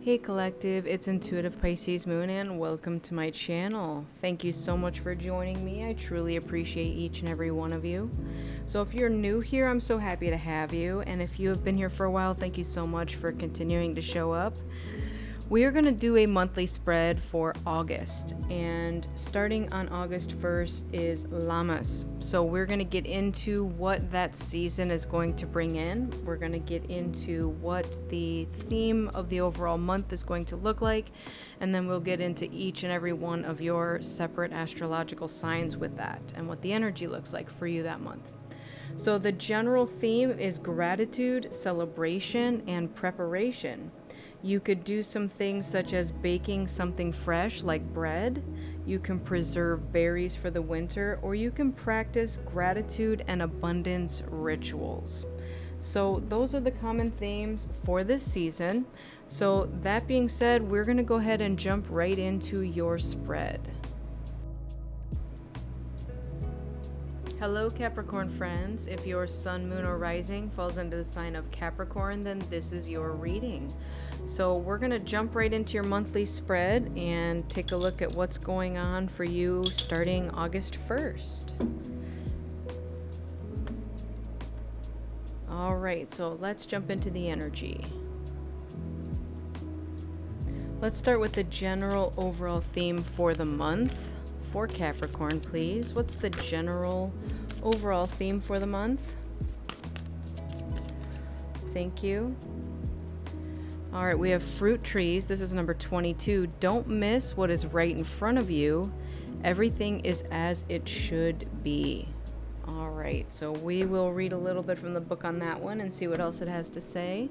Hey Collective, it's Intuitive Pisces Moon and welcome to my channel. Thank you so much for joining me. I truly appreciate each and every one of you. So if you're new here, I'm so happy to have you. And if you have been here for a while, thank you so much for continuing to show up. We are going to do a monthly spread for August, and starting on August 1st is Lammas. So we're going to get into what that season is going to bring in. We're going to get into what the theme of the overall month is going to look like, and then we'll get into each and every one of your separate astrological signs with that and what the energy looks like for you that month. So the general theme is gratitude, celebration, and preparation. You could do some things such as baking something fresh like bread. You can preserve berries for the winter, or you can practice gratitude and abundance rituals. So those are the common themes for this season. So that being said, we're going to go ahead and jump right into your spread. Hello Capricorn friends. If your sun, moon, or rising falls into the sign of Capricorn, then this is your reading. So we're going to jump right into your monthly spread and take a look at what's going on for you starting August 1st. All right, so let's jump into the energy. Let's start with the general overall theme for the month. For Capricorn, please. What's the general overall theme for the month? Thank you. All right, we have fruit trees. This is number 22. Don't miss what is right in front of you. Everything is as it should be. All right, so we will read a little bit from the book on that one and see what else it has to say.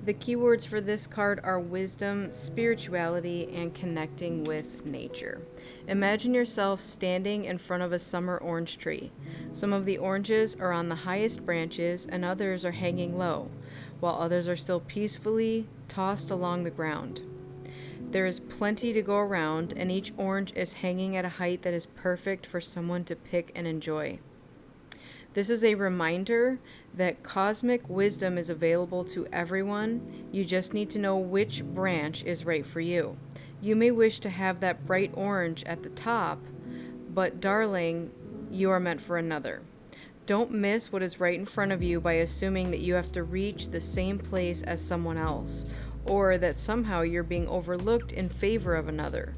The keywords for this card are wisdom, spirituality, and connecting with nature. Imagine yourself standing in front of a summer orange tree. Some of the oranges are on the highest branches and others are hanging low, while others are still peacefully tossed along the ground. There is plenty to go around, and each orange is hanging at a height that is perfect for someone to pick and enjoy. This is a reminder that cosmic wisdom is available to everyone. You just need to know which branch is right for you. You may wish to have that bright orange at the top, but darling, you are meant for another. Don't miss what is right in front of you by assuming that you have to reach the same place as someone else, or that somehow you're being overlooked in favor of another.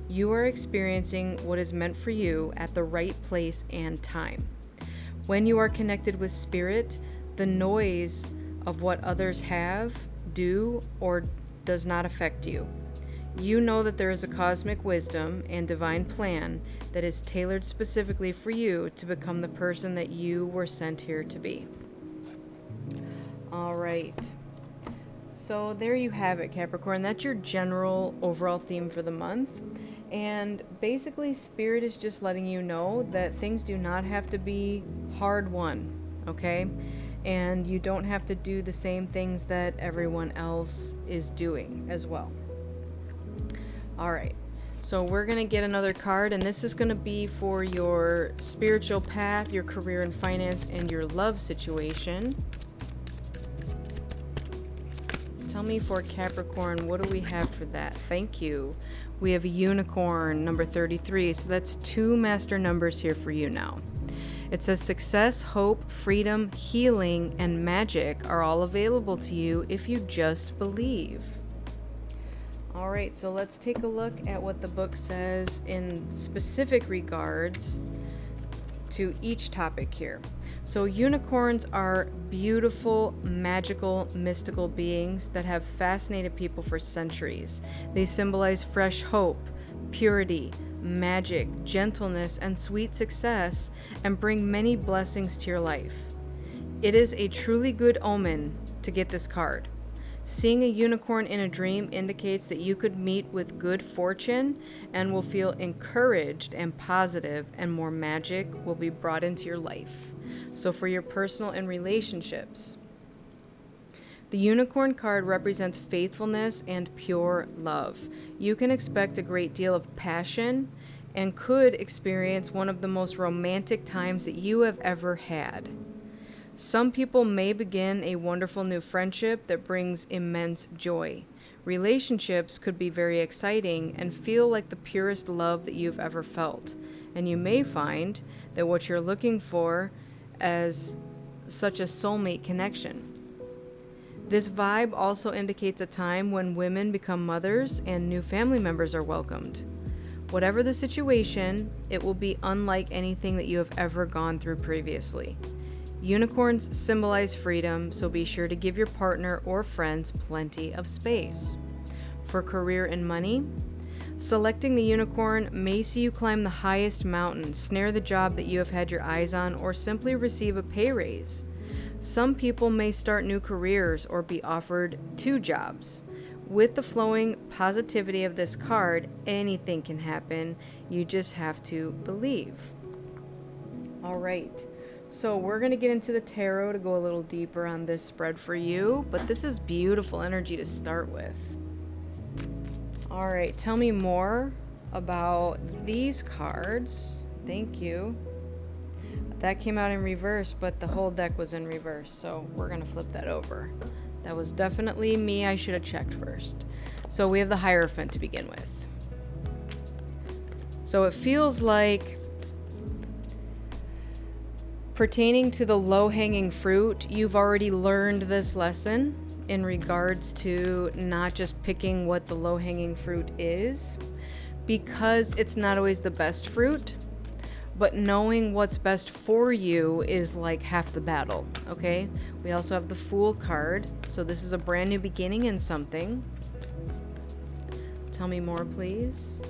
You are experiencing what is meant for you at the right place and time. When you are connected with spirit, the noise of what others have, do, or does not affect you. You know that there is a cosmic wisdom and divine plan that is tailored specifically for you to become the person that you were sent here to be. All right. So there you have it, Capricorn. That's your general overall theme for the month. And basically, Spirit is just letting you know that things do not have to be hard won, okay? And you don't have to do the same things that everyone else is doing as well. All right, so we're going to get another card, and this is going to be for your spiritual path, your career and finance, and your love situation. Tell me for Capricorn, what do we have for that? Thank you. We have a unicorn, number 33. So that's 2 master numbers here for you now. It says success, hope, freedom, healing, and magic are all available to you if you just believe. All right, so let's take a look at what the book says in specific regards to each topic here. So unicorns are beautiful, magical, mystical beings that have fascinated people for centuries. They symbolize fresh hope, purity, magic, gentleness, and sweet success, and bring many blessings to your life. It is a truly good omen to get this card. Seeing a unicorn in a dream indicates that you could meet with good fortune and will feel encouraged and positive, and more magic will be brought into your life. So for your personal and relationships, the unicorn card represents faithfulness and pure love. You can expect a great deal of passion and could experience one of the most romantic times that you have ever had. Some people may begin a wonderful new friendship that brings immense joy. Relationships could be very exciting and feel like the purest love that you've ever felt. And you may find that what you're looking for as such a soulmate connection. This vibe also indicates a time when women become mothers and new family members are welcomed. Whatever the situation, it will be unlike anything that you have ever gone through previously. Unicorns symbolize freedom, so be sure to give your partner or friends plenty of space. For career and money, selecting the unicorn may see you climb the highest mountain, snare the job that you have had your eyes on, or simply receive a pay raise. Some people may start new careers or be offered 2 jobs. With the flowing positivity of this card, anything can happen. You just have to believe. All right. So we're going to get into the tarot to go a little deeper on this spread for you, but this is beautiful energy to start with. All right, tell me more about these cards. Thank you. That came out in reverse, but the whole deck was in reverse, so we're going to flip that over. That was definitely me. I should have checked first. So we have the Hierophant to begin with. So it feels like, pertaining to the low-hanging fruit, you've already learned this lesson in regards to not just picking what the low-hanging fruit is, because it's not always the best fruit, but knowing what's best for you is like half the battle, okay? We also have the Fool card, so this is a brand new beginning in something. Tell me more, please.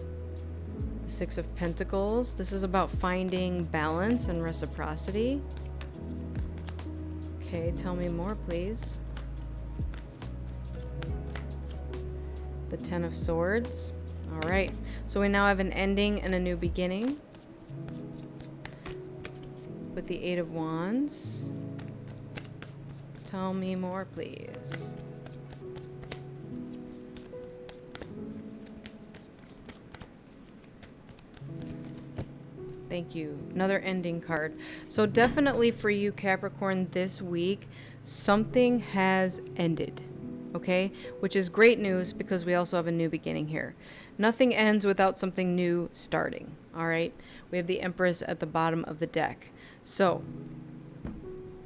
The 6 of Pentacles. This is about finding balance and reciprocity. Okay, tell me more, please. The 10 of Swords. All right, so we now have an ending and a new beginning. With the 8 of Wands. Tell me more, please. Thank you. Another ending card. So definitely for you, Capricorn, this week, something has ended. Okay? Which is great news because we also have a new beginning here. Nothing ends without something new starting. All right? We have the Empress at the bottom of the deck. So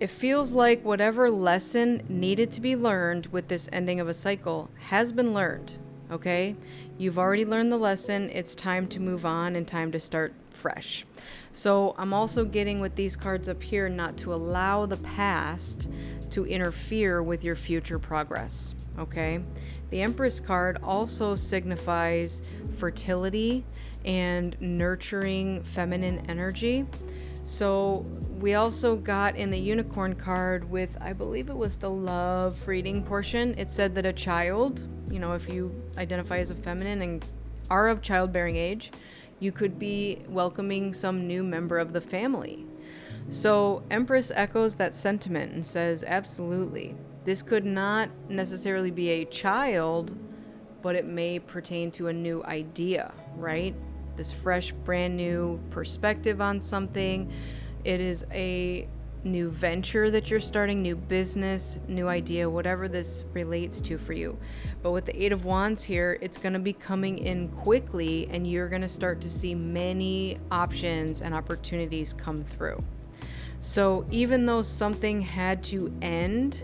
it feels like whatever lesson needed to be learned with this ending of a cycle has been learned. Okay? You've already learned the lesson. It's time to move on and time to start fresh. So I'm also getting with these cards up here not to allow the past to interfere with your future progress. Okay? The Empress card also signifies fertility and nurturing feminine energy. So we also got in the Unicorn card with, I believe it was the love reading portion. It said that a child, you know, if you identify as a feminine and are of childbearing age, you could be welcoming some new member of the family. So Empress echoes that sentiment and says, absolutely. This could not necessarily be a child, but it may pertain to a new idea, right? This fresh, brand new perspective on something. It is a new venture that you're starting, new business, new idea, whatever this relates to for you. But with the 8 of Wands here, it's going to be coming in quickly and you're going to start to see many options and opportunities come through. So even though something had to end,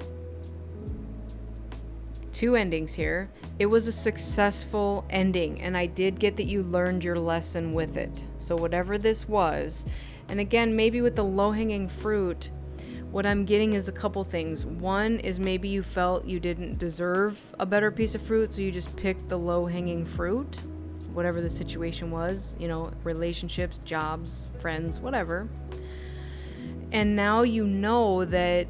2 endings here, it was a successful ending, and I did get that you learned your lesson with it. So whatever this was, and again, maybe with the low-hanging fruit, what I'm getting is a couple things. One is maybe you felt you didn't deserve a better piece of fruit, so you just picked the low-hanging fruit, whatever the situation was, you know, relationships, jobs, friends, whatever. And now you know that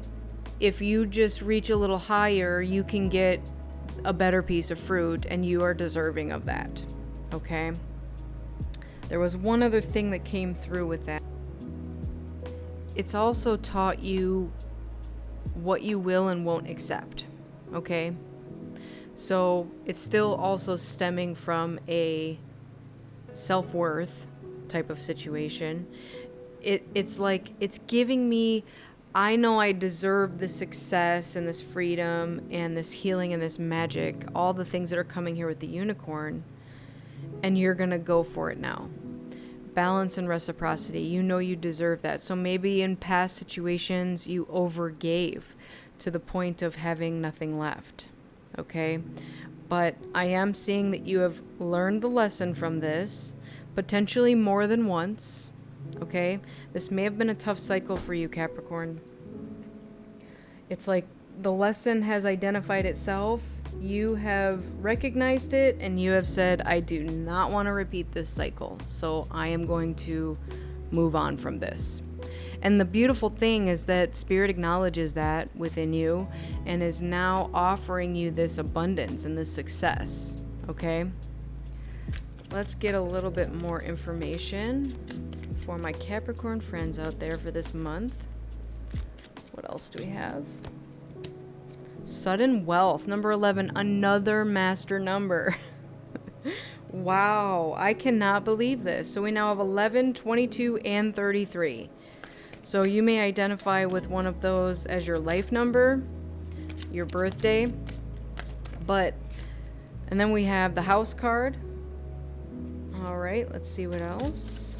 if you just reach a little higher, you can get a better piece of fruit and you are deserving of that. Okay? There was one other thing that came through with that. It's also taught you what you will and won't accept. Okay? So it's still also stemming from a self-worth type of situation. It's like it's giving me I know I deserve this success and this freedom and this healing and this magic, all the things that are coming here with the unicorn, and you're going to go for it now. Balance and reciprocity. You know you deserve that. So maybe in past situations you overgave to the point of having nothing left. Okay? But I am seeing that you have learned the lesson from this, potentially more than once. Okay? This may have been a tough cycle for you, Capricorn. It's like the lesson has identified itself. You have recognized it and you have said, I do not want to repeat this cycle. So I am going to move on from this. And the beautiful thing is that Spirit acknowledges that within you and is now offering you this abundance and this success. Okay? Let's get a little bit more information for my Capricorn friends out there for this month. What else do we have? Sudden wealth, number 11, another master number. Wow, I cannot believe this. So we now have 11, 22, and 33. So you may identify with one of those as your life number, your birthday, and then we have the house card. All right, let's see what else.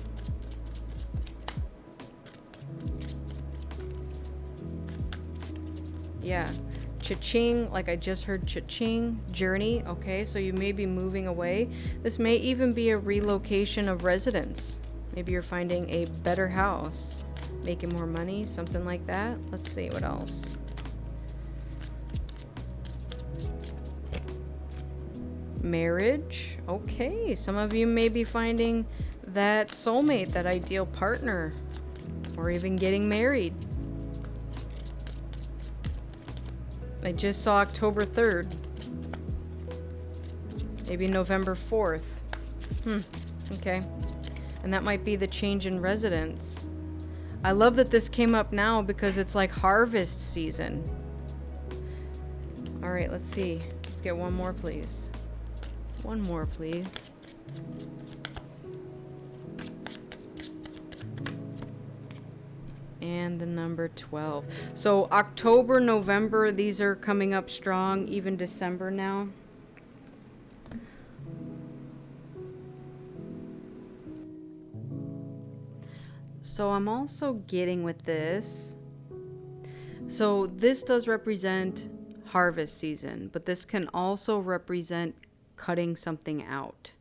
Yeah, cha-ching, like I just heard cha-ching, journey. Okay, so you may be moving away. This may even be a relocation of residence. Maybe you're finding a better house, making more money, something like that. Let's see what else. Marriage. Okay, some of you may be finding that soulmate, that ideal partner, or even getting married. I just saw October 3rd. Maybe November 4th. Okay. And that might be the change in residence. I love that this came up now because it's like harvest season. All right, let's see. Let's get one more, please. One more, please. And the number 12. So October, November, these are coming up strong. Even December now. So I'm also getting with this. So this does represent harvest season, but this can also represent cutting something out.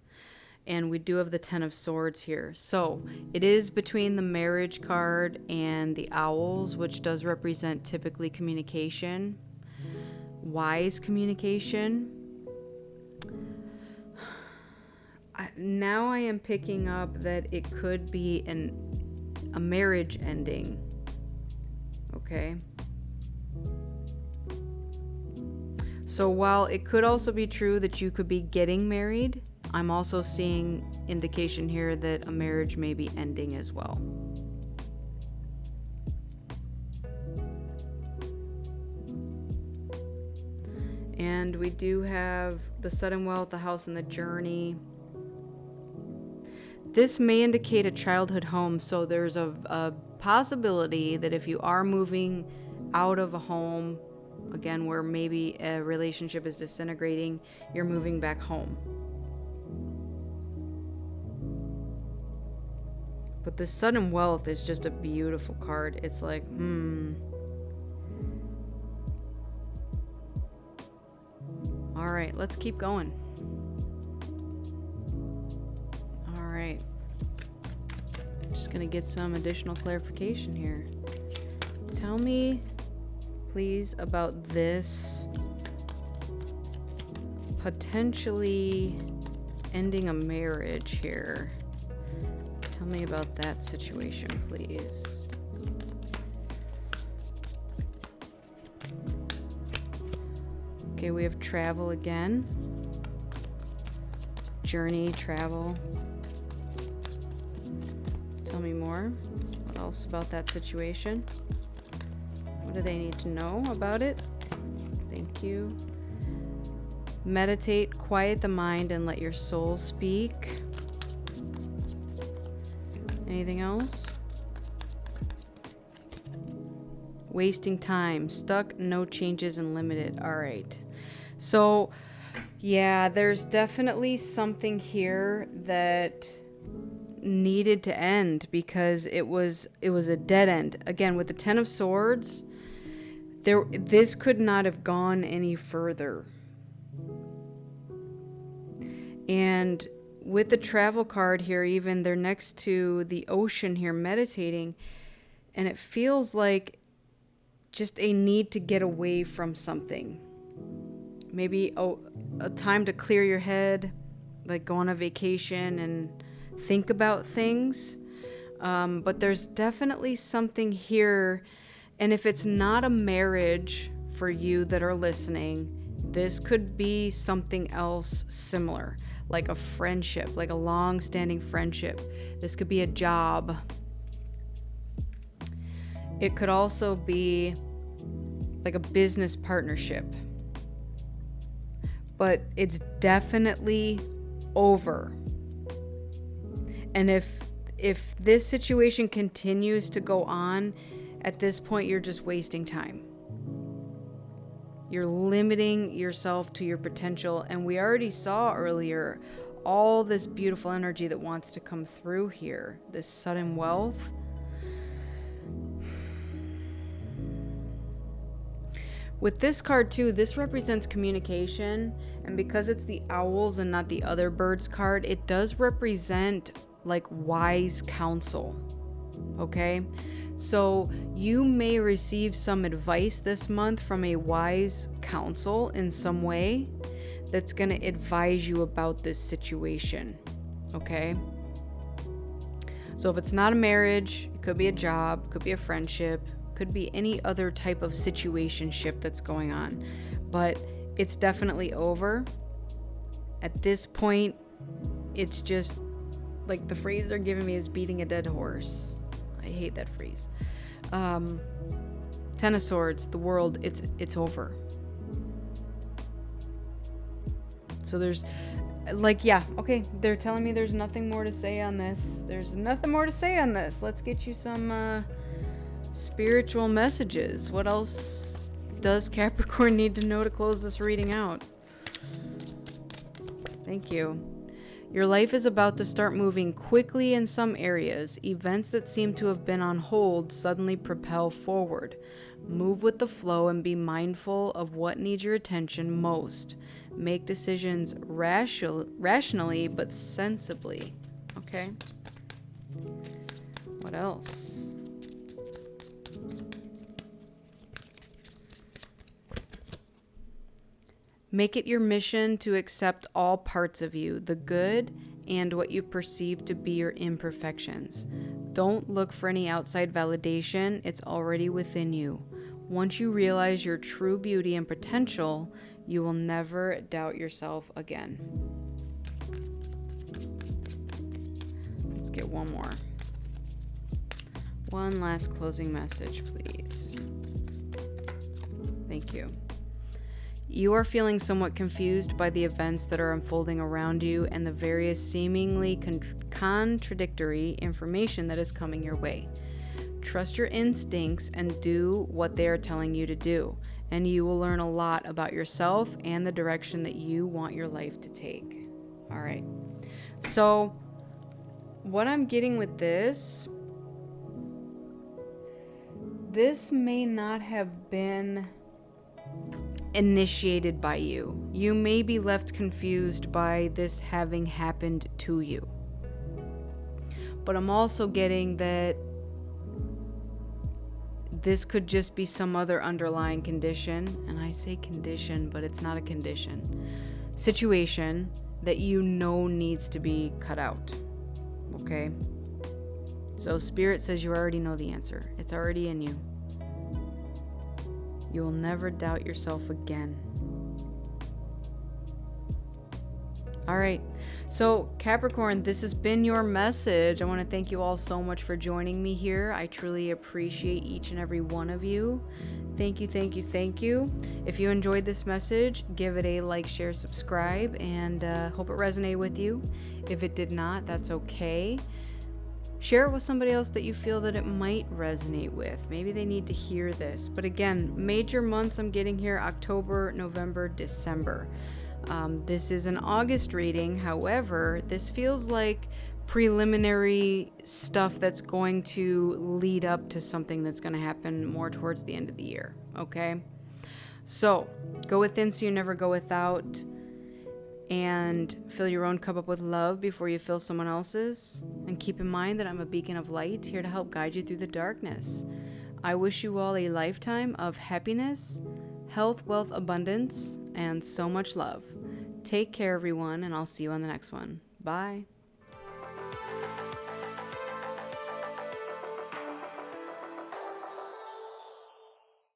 And we do have the 10 of Swords here. So it is between the marriage card and the owls, which does represent typically communication, wise communication. Now I am picking up that it could be a marriage ending. Okay. So while it could also be true that you could be getting married, I'm also seeing indication here that a marriage may be ending as well. And we do have the sudden wealth, the house, and the journey. This may indicate a childhood home, so there's a possibility that if you are moving out of a home, again, where maybe a relationship is disintegrating, you're moving back home. But the sudden wealth is just a beautiful card. It's like, All right, let's keep going. All right. Just gonna get some additional clarification here. Tell me, please, about this potentially ending a marriage here. Tell me about that situation, please. Okay, we have travel again. Journey, travel. Tell me more. What else about that situation? What do they need to know about it? Thank you. Meditate, quiet the mind, and let your soul speak. Anything else? Wasting time. Stuck, no changes, and limited. All right. So, yeah, there's definitely something here that needed to end because it was a dead end. Again, with the 10 of Swords, this could not have gone any further. And with the travel card here, even they're next to the ocean here meditating, and it feels like just a need to get away from something. Maybe a time to clear your head, like go on a vacation and think about things. But there's definitely something here. And if it's not a marriage for you that are listening, this could be something else similar, like a friendship, like a long-standing friendship. This could be a job. It could also be like a business partnership. But it's definitely over. And if this situation continues to go on, at this point you're just wasting time. You're limiting yourself to your potential. And we already saw earlier all this beautiful energy that wants to come through here. This sudden wealth. With this card too, this represents communication, and because it's the owls and not the other birds card, it does represent like wise counsel. Okay? So you may receive some advice this month from a wise counsel in some way that's going to advise you about this situation. Okay? So if it's not a marriage, it could be a job, could be a friendship, could be any other type of situationship that's going on, but it's definitely over. At this point, it's just like the phrase they're giving me is beating a dead horse. I hate that phrase. 10 of Swords, the world, it's over. So there's like, yeah, okay, they're telling me there's nothing more to say on this. There's nothing more to say on this. Let's get you some spiritual messages. What else does Capricorn need to know to close this reading out? Thank you. Your life is about to start moving quickly in some areas. Events that seem to have been on hold suddenly propel forward. Move with the flow and be mindful of what needs your attention most. Make decisions rationally but sensibly. Okay. What else? Make it your mission to accept all parts of you, the good and what you perceive to be your imperfections. Don't look for any outside validation, it's already within you. Once you realize your true beauty and potential, you will never doubt yourself again. Let's get one more. One last closing message, please. Thank you. You are feeling somewhat confused by the events that are unfolding around you and the various seemingly contradictory information that is coming your way. Trust your instincts and do what they are telling you to do, and you will learn a lot about yourself and the direction that you want your life to take. All right. So, what I'm getting with this may not have been initiated by you. You may be left confused by this having happened to you. But I'm also getting that this could just be some other underlying condition, and I say condition, but it's not a condition. Situation that you know needs to be cut out. Okay? So Spirit says you already know the answer. It's already in you. You will never doubt yourself again. All right. So Capricorn, this has been your message. I want to thank you all so much for joining me here. I truly appreciate each and every one of you. Thank you, thank you, thank you. If you enjoyed this message, give it a like, share, subscribe, and hope it resonated with you. If it did not, that's okay. Share it with somebody else that you feel that it might resonate with. Maybe they need to hear this. But again, major months I'm getting here: October, November, December. This is an August reading. However, this feels like preliminary stuff that's going to lead up to something that's going to happen more towards the end of the year. Okay? So, go within so you never go without. And fill your own cup up with love before you fill someone else's. And keep in mind that I'm a beacon of light here to help guide you through the darkness. I wish you all a lifetime of happiness, health, wealth, abundance, and so much love. Take care, everyone, and I'll see you on the next one. Bye.